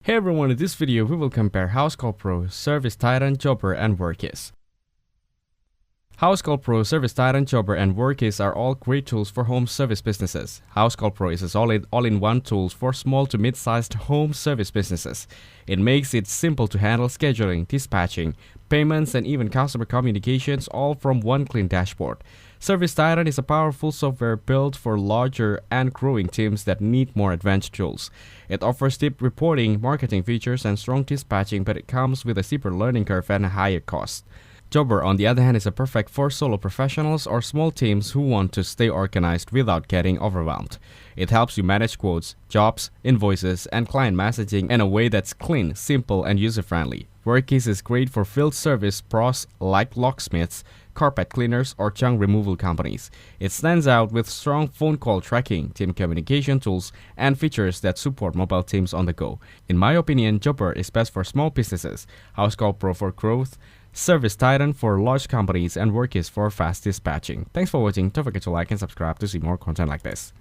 Hey everyone, in this video we will compare Housecall Pro, Servicetitan, Jobber, and Workiz. Housecall Pro, Servicetitan, Jobber, and Workiz are all great tools for home service businesses. Housecall Pro is a solid all-in-one tool for small to mid-sized home service businesses. It makes it simple to handle scheduling, dispatching, payments, and even customer communications all from one clean dashboard. Servicetitan is a powerful software built for larger and growing teams that need more advanced tools. It offers deep reporting, marketing features, and strong dispatching, but it comes with a steeper learning curve and a higher cost. Jobber, on the other hand, is a perfect for solo professionals or small teams who want to stay organized without getting overwhelmed. It helps you manage quotes, jobs, invoices, and client messaging in a way that's clean, simple, and user-friendly. Workiz is great for field service pros like locksmiths, carpet cleaners, or junk removal companies. It stands out with strong phone call tracking, team communication tools, and features that support mobile teams on the go. In my opinion, Jobber is best for small businesses, Housecall Pro for growth, Servicetitan for large companies, and Workiz for fast dispatching. Thanks for watching. Don't forget to like and subscribe to see more content like this.